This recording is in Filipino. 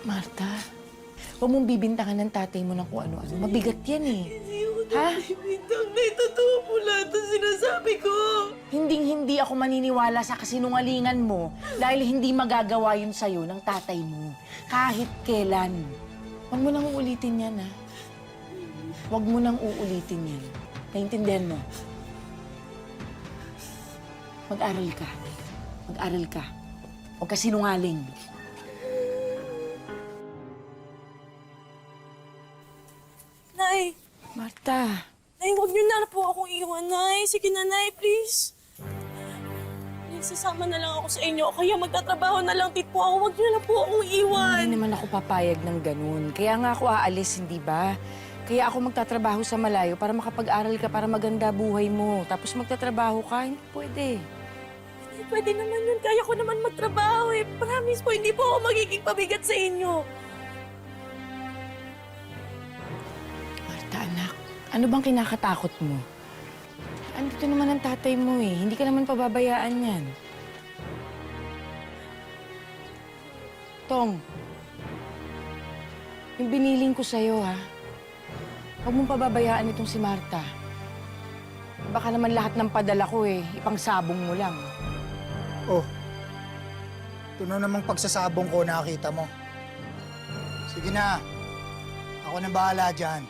Marta, huwag mong bibintangan ng tatay mo ng kung ano-ano. Mabigat yan eh. Ha? Bintang, may totoo po lahat ang sinasabi ko. Hinding-hindi ako maniniwala sa kasinungalingan mo dahil hindi magagawa yun sa'yo ng tatay mo. Kahit kailan. Huwag mo nang uulitin yan, ha? Huwag mo nang uulitin yan. Naintindihan mo? Mag-aral ka. Mag-aral ka. Huwag ka sinungaling. Nay! Marta. Nay, huwag niyo na po akong iwan, Nay. Sige na, Nay, please. Please, sasama na lang ako sa inyo. Kaya magtatrabaho na lang din po ako. Huwag niyo na po akong iwan. Hindi naman ako papayag ng ganun. Kaya nga ako aalis, hindi ba? Kaya ako magtatrabaho sa malayo para makapag-aral ka, para maganda buhay mo. Tapos magtatrabaho ka, hindi pwede. Hindi pwede naman yun. Kaya ko naman magtrabaho eh. Promise po, hindi po ako magiging pabigat sa inyo. Marta, anak, ano bang kinakatakot mo? Andito naman ang tatay mo eh. Hindi ka naman pababayaan yan. Tong, yung biniling ko sa'yo, ha? Huwag mong pababayaan itong si Marta. Baka naman lahat ng padala ko eh, ipangsabong mo lang. Oh, ito na namang pagsasabong ko nakita mo. Sige na, ako na bahala dyan.